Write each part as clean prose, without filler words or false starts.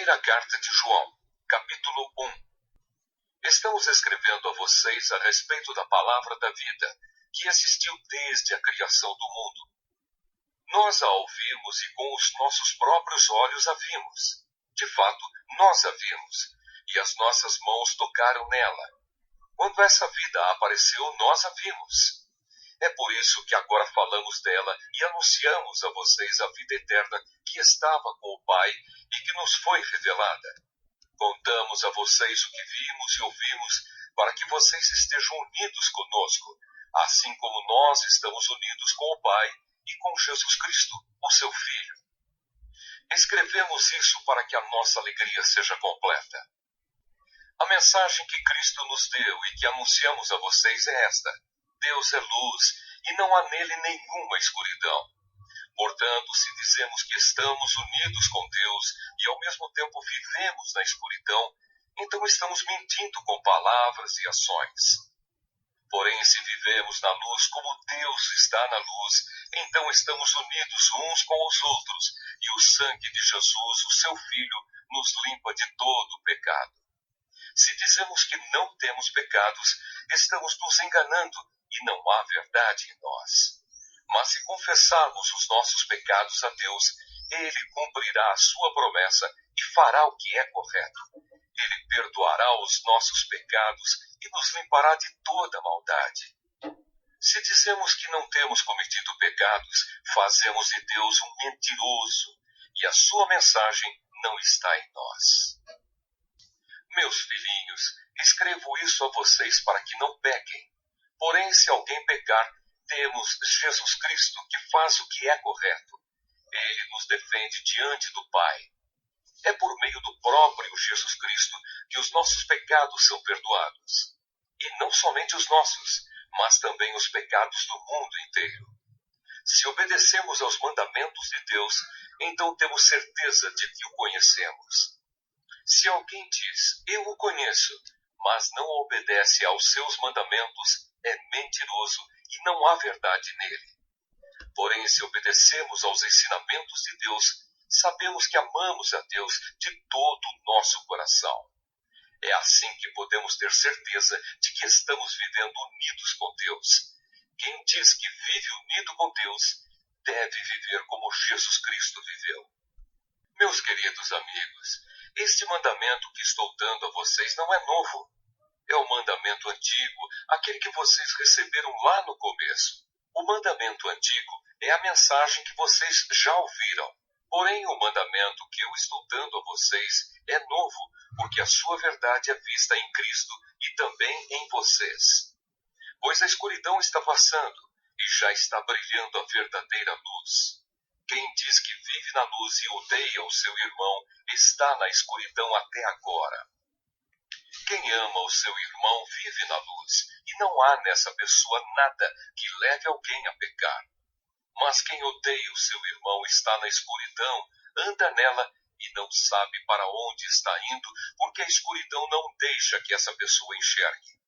Primeira carta de João, capítulo 1. Estamos escrevendo a vocês a respeito da palavra da vida, que existiu desde a criação do mundo. Nós a ouvimos e com os nossos próprios olhos a vimos. De fato, nós a vimos, e as nossas mãos tocaram nela. Quando essa vida apareceu, nós a vimos. É por isso que agora falamos dela e anunciamos a vocês a vida eterna que estava com o Pai e que nos foi revelada. Contamos a vocês o que vimos e ouvimos para que vocês estejam unidos conosco, assim como nós estamos unidos com o Pai e com Jesus Cristo, o seu Filho. Escrevemos isso para que a nossa alegria seja completa. A mensagem que Cristo nos deu e que anunciamos a vocês é esta: Deus é luz e não há nele nenhuma escuridão. Portanto, se dizemos que estamos unidos com Deus e ao mesmo tempo vivemos na escuridão, então estamos mentindo com palavras e ações. Porém, se vivemos na luz como Deus está na luz, então estamos unidos uns com os outros, e o sangue de Jesus, o seu Filho, nos limpa de todo o pecado. Se dizemos que não temos pecados, estamos nos enganando e não há verdade em nós. Mas se confessarmos os nossos pecados a Deus, Ele cumprirá a sua promessa e fará o que é correto. Ele perdoará os nossos pecados e nos limpará de toda maldade. Se dizemos que não temos cometido pecados, fazemos de Deus um mentiroso, e a sua mensagem não está em nós. Meus filhinhos, escrevo isso a vocês para que não pequem. Porém, se alguém pecar, temos Jesus Cristo, que faz o que é correto. Ele nos defende diante do Pai. É por meio do próprio Jesus Cristo que os nossos pecados são perdoados. E não somente os nossos, mas também os pecados do mundo inteiro. Se obedecemos aos mandamentos de Deus, então temos certeza de que o conhecemos. Se alguém diz, eu o conheço, mas não obedece aos seus mandamentos, é mentiroso e não há verdade nele. Porém, se obedecemos aos ensinamentos de Deus, sabemos que amamos a Deus de todo o nosso coração. É assim que podemos ter certeza de que estamos vivendo unidos com Deus. Quem diz que vive unido com Deus, deve viver como Jesus Cristo viveu. Meus queridos amigos, este mandamento que estou dando a vocês não é novo. É o mandamento antigo, aquele que vocês receberam lá no começo. O mandamento antigo é a mensagem que vocês já ouviram. Porém, o mandamento que eu estou dando a vocês é novo, porque a sua verdade é vista em Cristo e também em vocês. Pois a escuridão está passando e já está brilhando a verdadeira luz. Quem diz que vive na luz e odeia o seu irmão está na escuridão até agora. Quem ama o seu irmão vive na luz, e não há nessa pessoa nada que leve alguém a pecar. Mas quem odeia o seu irmão está na escuridão, anda nela e não sabe para onde está indo, porque a escuridão não deixa que essa pessoa enxergue.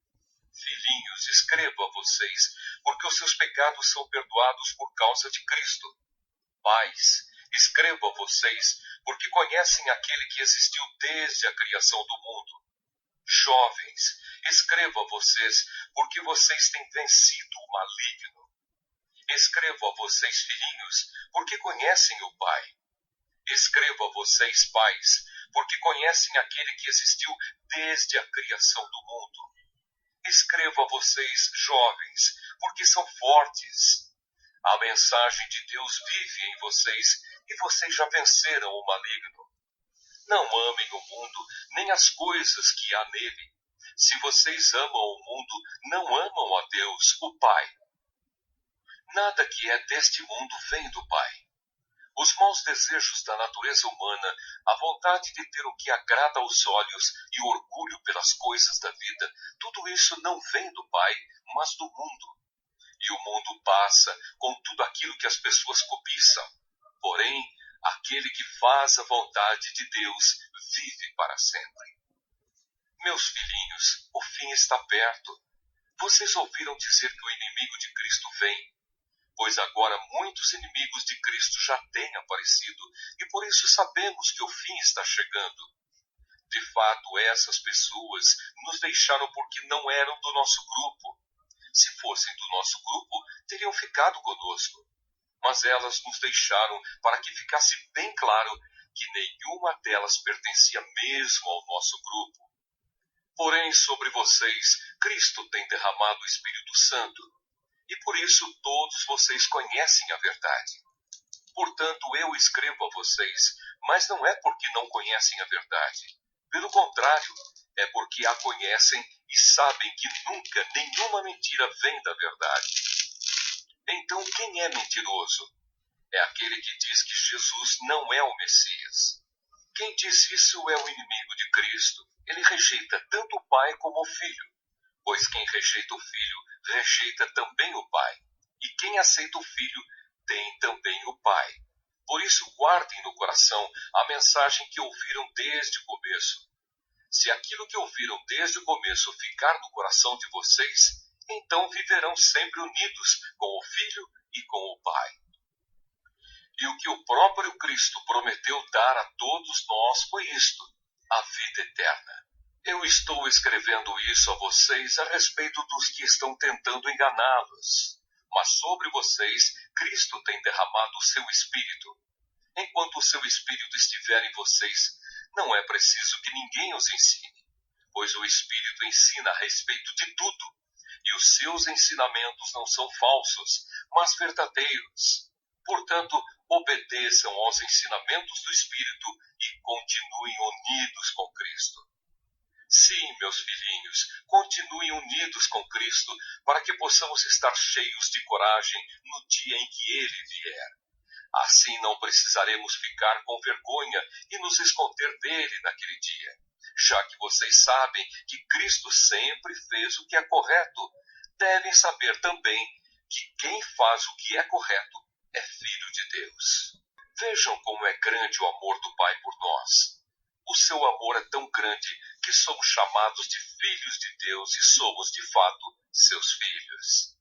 Filhinhos, escrevo a vocês, porque os seus pecados são perdoados por causa de Cristo. Pais, escrevo a vocês, porque conhecem aquele que existiu desde a criação do mundo. Jovens, escrevo a vocês, porque vocês têm vencido o maligno. Escrevo a vocês, filhinhos, porque conhecem o Pai. Escrevo a vocês, pais, porque conhecem aquele que existiu desde a criação do mundo. Escrevo a vocês, jovens, porque são fortes. A mensagem de Deus vive em vocês e vocês já venceram o maligno. Não amem o mundo, nem as coisas que há nele. Se vocês amam o mundo, não amam a Deus, o Pai. Nada que é deste mundo vem do Pai. Os maus desejos da natureza humana, a vontade de ter o que agrada aos olhos e o orgulho pelas coisas da vida, tudo isso não vem do Pai, mas do mundo. E o mundo passa com tudo aquilo que as pessoas cobiçam. Porém, aquele que faz a vontade de Deus vive para sempre. Meus filhinhos, o fim está perto. Vocês ouviram dizer que o inimigo de Cristo vem. pois agora muitos inimigos de Cristo já têm aparecido, e por isso sabemos que o fim está chegando. De fato, essas pessoas nos deixaram porque não eram do nosso grupo. Se fossem do nosso grupo, teriam ficado conosco. Mas elas nos deixaram para que ficasse bem claro que nenhuma delas pertencia mesmo ao nosso grupo. Porém, sobre vocês, Cristo tem derramado o Espírito Santo, e por isso todos vocês conhecem a verdade. Portanto, eu escrevo a vocês, mas não é porque não conhecem a verdade. Pelo contrário, é porque a conhecem e sabem que nunca nenhuma mentira vem da verdade. Então, quem é mentiroso? É aquele que diz que Jesus não é o Messias. Quem diz isso é o inimigo de Cristo. Ele rejeita tanto o Pai como o Filho, pois quem rejeita o Filho, rejeita também o Pai. E quem aceita o Filho, tem também o Pai. Por isso, guardem no coração a mensagem que ouviram desde o começo. Se aquilo que ouviram desde o começo ficar no coração de vocês, então viverão sempre unidos com o Filho e com o Pai. E o que o próprio Cristo prometeu dar a todos nós foi isto: a vida eterna. Eu estou escrevendo isso a vocês a respeito dos que estão tentando enganá-los. Mas sobre vocês, Cristo tem derramado o seu Espírito. Enquanto o seu Espírito estiver em vocês, não é preciso que ninguém os ensine, pois o Espírito ensina a respeito de tudo, e os seus ensinamentos não são falsos, mas verdadeiros. Portanto, obedeçam aos ensinamentos do Espírito e continuem unidos com Cristo. Sim, meus filhinhos, continuem unidos com Cristo, para que possamos estar cheios de coragem no dia em que Ele vier. Assim não precisaremos ficar com vergonha e nos esconder dele naquele dia, já que vocês sabem que Cristo sempre fez o que é correto. Devem saber também que quem faz o que é correto é filho de Deus. Vejam como é grande o amor do Pai por nós. O seu amor é tão grande que somos chamados de filhos de Deus e somos, de fato, seus filhos.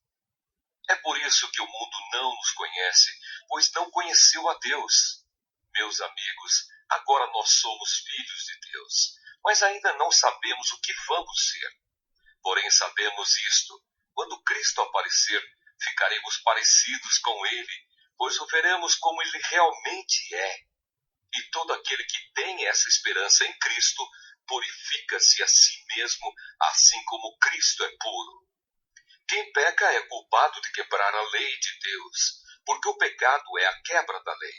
É por isso que o mundo não nos conhece, pois não conheceu a Deus. Meus amigos, agora nós somos filhos de Deus, mas ainda não sabemos o que vamos ser. Porém, sabemos isto: quando Cristo aparecer, ficaremos parecidos com Ele, pois o veremos como Ele realmente é. E todo aquele que tem essa esperança em Cristo purifica-se a si mesmo, assim como Cristo é puro. Quem peca é culpado de quebrar a lei de Deus, porque o pecado é a quebra da lei.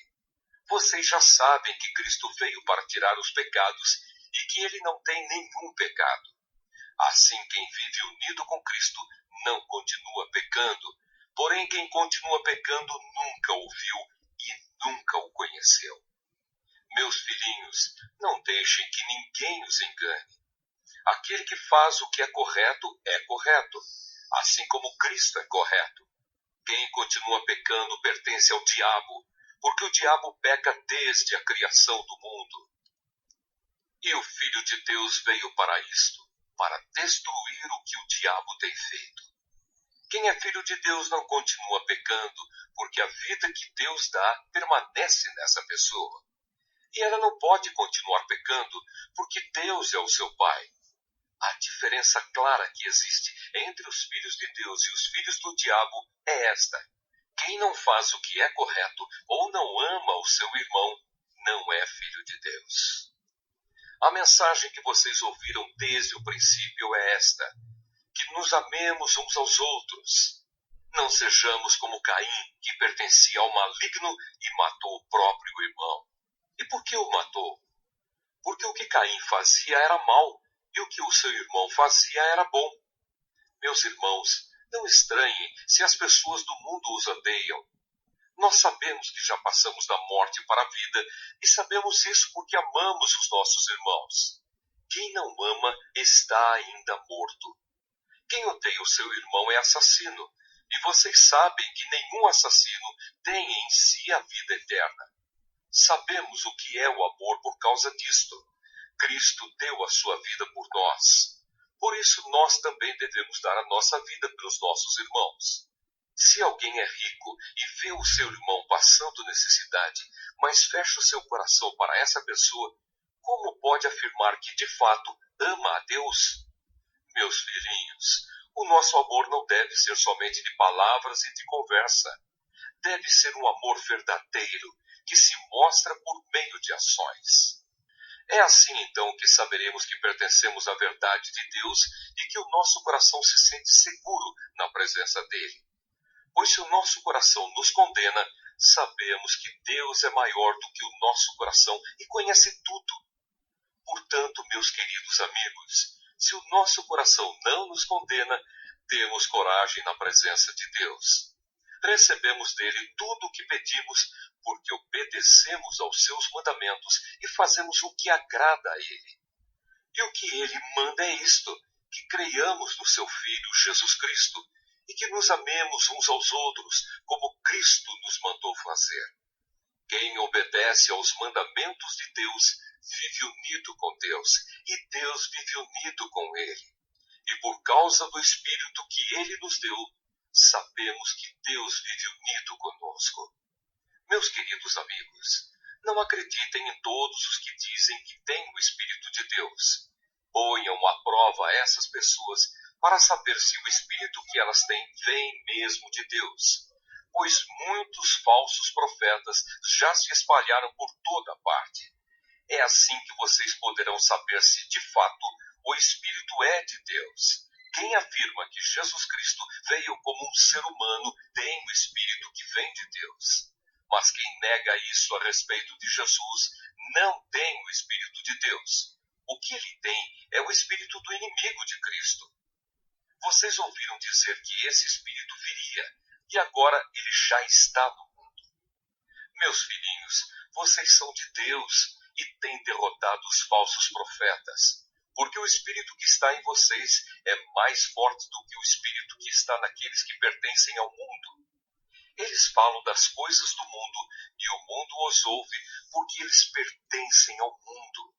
Vocês já sabem que Cristo veio para tirar os pecados e que ele não tem nenhum pecado. Assim, quem vive unido com Cristo não continua pecando, porém quem continua pecando nunca o viu e nunca o conheceu. Meus filhinhos, não deixem que ninguém os engane. Aquele que faz o que é correto, assim como Cristo é correto. Quem continua pecando pertence ao diabo, porque o diabo peca desde a criação do mundo. E o Filho de Deus veio para isto, para destruir o que o diabo tem feito. Quem é filho de Deus não continua pecando, porque a vida que Deus dá permanece nessa pessoa. E ela não pode continuar pecando, porque Deus é o seu Pai. A diferença clara que existe entre os filhos de Deus e os filhos do diabo é esta: quem não faz o que é correto ou não ama o seu irmão, não é filho de Deus. A mensagem que vocês ouviram desde o princípio é esta: que nos amemos uns aos outros. Não sejamos como Caim, que pertencia ao maligno e matou o próprio irmão. E por que o matou? Porque o que Caim fazia era mal, e o que o seu irmão fazia era bom. Meus irmãos, não estranhem se as pessoas do mundo os odeiam. Nós sabemos que já passamos da morte para a vida, e sabemos isso porque amamos os nossos irmãos. Quem não ama está ainda morto. Quem odeia o seu irmão é assassino, e vocês sabem que nenhum assassino tem em si a vida eterna. Sabemos o que é o amor por causa disto. Cristo deu a sua vida por nós. Por isso nós também devemos dar a nossa vida pelos nossos irmãos. Se alguém é rico e vê o seu irmão passando necessidade, mas fecha o seu coração para essa pessoa, como pode afirmar que de fato ama a Deus? Meus filhinhos, o nosso amor não deve ser somente de palavras e de conversa. Deve ser um amor verdadeiro, que se mostra por meio de ações. É assim então que saberemos que pertencemos à verdade de Deus e que o nosso coração se sente seguro na presença dele. Pois se o nosso coração nos condena, sabemos que Deus é maior do que o nosso coração e conhece tudo. Portanto, meus queridos amigos, se o nosso coração não nos condena, temos coragem na presença de Deus. Recebemos dele tudo o que pedimos, porque obedecemos aos seus mandamentos e fazemos o que agrada a ele. E o que ele manda é isto: que creiamos no seu Filho, Jesus Cristo, e que nos amemos uns aos outros, como Cristo nos mandou fazer. Quem obedece aos mandamentos de Deus vive unido com Deus, e Deus vive unido com ele. E por causa do Espírito que ele nos deu, sabemos que Deus vive unido conosco. Meus queridos amigos, não acreditem em todos os que dizem que têm o Espírito de Deus. Ponham à prova essas pessoas para saber se o Espírito que elas têm vem mesmo de Deus. Pois muitos falsos profetas já se espalharam por toda parte. É assim que vocês poderão saber se, de fato, o Espírito é de Deus. Quem afirma que Jesus Cristo veio como um ser humano tem o Espírito que vem de Deus. Mas quem nega isso a respeito de Jesus não tem o Espírito de Deus. O que ele tem é o Espírito do inimigo de Cristo. Vocês ouviram dizer que esse Espírito viria, e agora ele já está no mundo. Meus filhinhos, vocês são de Deus e têm derrotado os falsos profetas, porque o Espírito que está em vocês é mais forte do que o Espírito que está naqueles que pertencem ao mundo. Eles falam das coisas do mundo e o mundo os ouve porque eles pertencem ao mundo.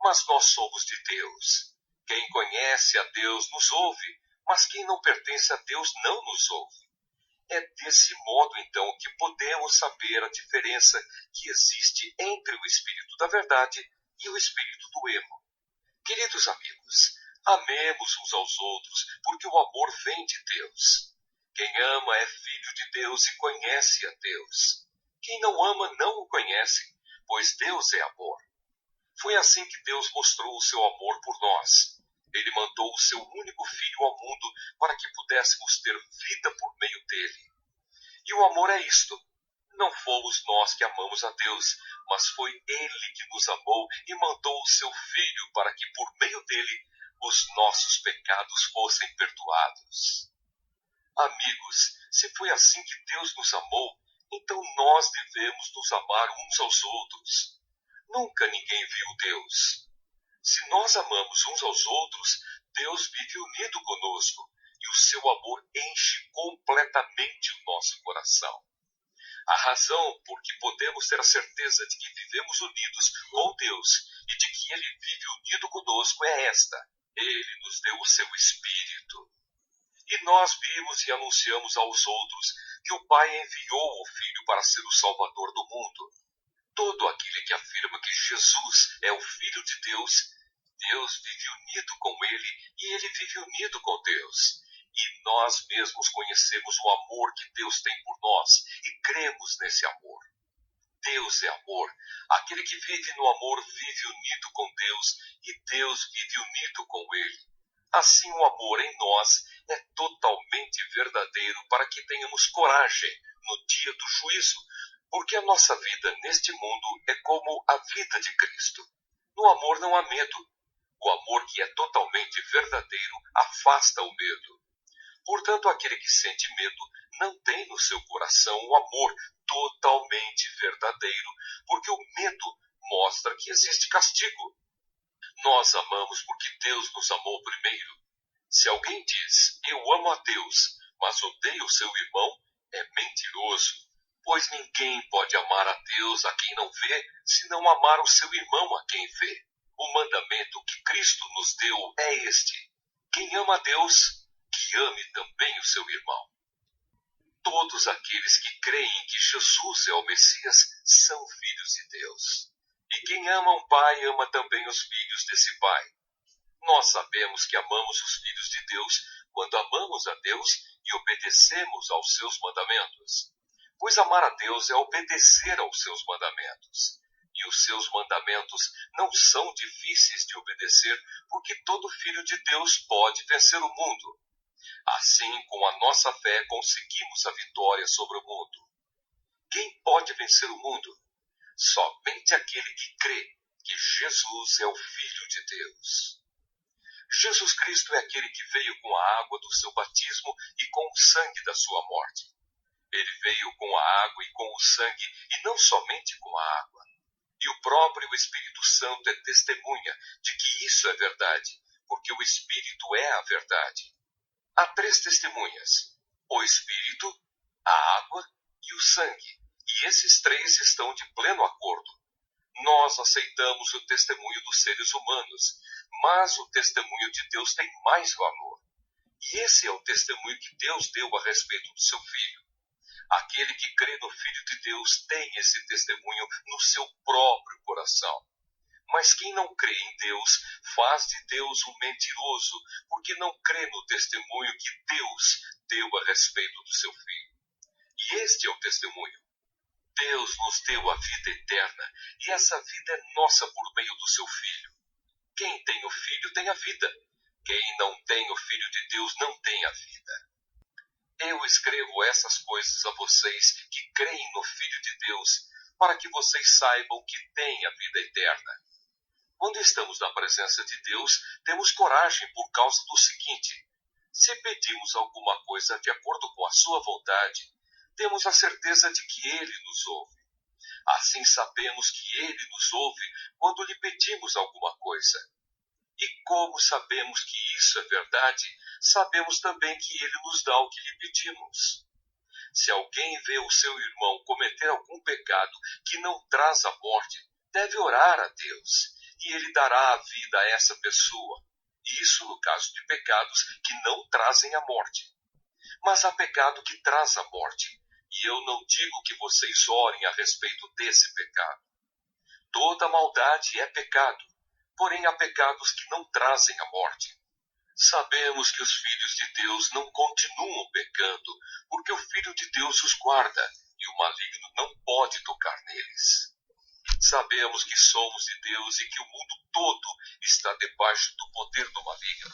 Mas nós somos de Deus. Quem conhece a Deus nos ouve, mas quem não pertence a Deus não nos ouve. É desse modo, então, que podemos saber a diferença que existe entre o Espírito da verdade e o Espírito do erro. Queridos amigos, amemos uns aos outros, porque o amor vem de Deus. Quem ama é filho de Deus e conhece a Deus. Quem não ama não o conhece, pois Deus é amor. Foi assim que Deus mostrou o seu amor por nós. Ele mandou o seu único filho ao mundo para que pudéssemos ter vida por meio dele. E o amor é isto: não fomos nós que amamos a Deus, mas foi ele que nos amou e mandou o seu filho para que por meio dele os nossos pecados fossem perdoados. Amigos, se foi assim que Deus nos amou, então nós devemos nos amar uns aos outros. Nunca ninguém viu Deus. Se nós amamos uns aos outros, Deus vive unido conosco e o seu amor enche completamente o nosso coração. A razão por que podemos ter a certeza de que vivemos unidos com Deus e de que Ele vive unido conosco é esta: Ele nos deu o seu Espírito. E nós vimos e anunciamos aos outros que o Pai enviou o Filho para ser o Salvador do mundo. Todo aquele que afirma que Jesus é o Filho de Deus, Deus vive unido com ele e ele vive unido com Deus. E nós mesmos conhecemos o amor que Deus tem por nós e cremos nesse amor. Deus é amor. Aquele que vive no amor vive unido com Deus e Deus vive unido com ele. Assim, o amor em nós é totalmente verdadeiro para que tenhamos coragem no dia do juízo, porque a nossa vida neste mundo é como a vida de Cristo. No amor não há medo. O amor que é totalmente verdadeiro afasta o medo. Portanto, aquele que sente medo não tem no seu coração o amor totalmente verdadeiro, porque o medo mostra que existe castigo. Nós amamos porque Deus nos amou primeiro. Se alguém diz, eu amo a Deus, mas odeia o seu irmão, é mentiroso. Pois ninguém pode amar a Deus a quem não vê, se não amar o seu irmão a quem vê. O mandamento que Cristo nos deu é este: quem ama a Deus, que ame também o seu irmão. Todos aqueles que creem que Jesus é o Messias são filhos de Deus. E quem ama um pai ama também os filhos desse pai. Nós sabemos que amamos os filhos de Deus quando amamos a Deus e obedecemos aos seus mandamentos. Pois amar a Deus é obedecer aos seus mandamentos. E os seus mandamentos não são difíceis de obedecer, porque todo filho de Deus pode vencer o mundo. Assim, com a nossa fé, conseguimos a vitória sobre o mundo. Quem pode vencer o mundo? Somente aquele que crê que Jesus é o Filho de Deus. Jesus Cristo é aquele que veio com a água do seu batismo e com o sangue da sua morte. Ele veio com a água e com o sangue, e não somente com a água. E o próprio Espírito Santo é testemunha de que isso é verdade, porque o Espírito é a verdade. Há 3 testemunhas: o Espírito, a água e o sangue. E esses 3 estão de pleno acordo. Nós aceitamos o testemunho dos seres humanos, mas o testemunho de Deus tem mais valor. E esse é o testemunho que Deus deu a respeito do seu Filho. Aquele que crê no Filho de Deus tem esse testemunho no seu próprio coração. Mas quem não crê em Deus faz de Deus um mentiroso, porque não crê no testemunho que Deus deu a respeito do seu Filho. E este é o testemunho. Deus nos deu a vida eterna, e essa vida é nossa por meio do seu Filho. Quem tem o Filho tem a vida. Quem não tem o Filho de Deus não tem a vida. Eu escrevo essas coisas a vocês que creem no Filho de Deus, para que vocês saibam que têm a vida eterna. Quando estamos na presença de Deus, temos coragem por causa do seguinte: se pedimos alguma coisa de acordo com a sua vontade, temos a certeza de que Ele nos ouve. Assim sabemos que Ele nos ouve quando lhe pedimos alguma coisa. E como sabemos que isso é verdade, sabemos também que Ele nos dá o que lhe pedimos. Se alguém vê o seu irmão cometer algum pecado que não traz a morte, deve orar a Deus, e Ele dará a vida a essa pessoa. Isso no caso de pecados que não trazem a morte. Mas há pecado que traz a morte, e eu não digo que vocês orem a respeito desse pecado. Toda maldade é pecado, porém há pecados que não trazem a morte. Sabemos que os filhos de Deus não continuam pecando, porque o Filho de Deus os guarda, e o maligno não pode tocar neles. Sabemos que somos de Deus e que o mundo todo está debaixo do poder do maligno.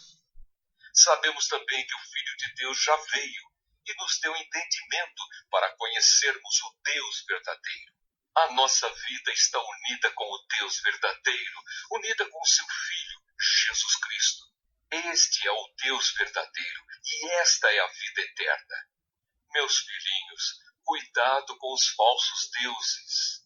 Sabemos também que o Filho de Deus já veio e nos deu entendimento para conhecermos o Deus verdadeiro. A nossa vida está unida com o Deus verdadeiro, unida com o seu Filho, Jesus Cristo. Este é o Deus verdadeiro e esta é a vida eterna. Meus filhinhos, cuidado com os falsos deuses.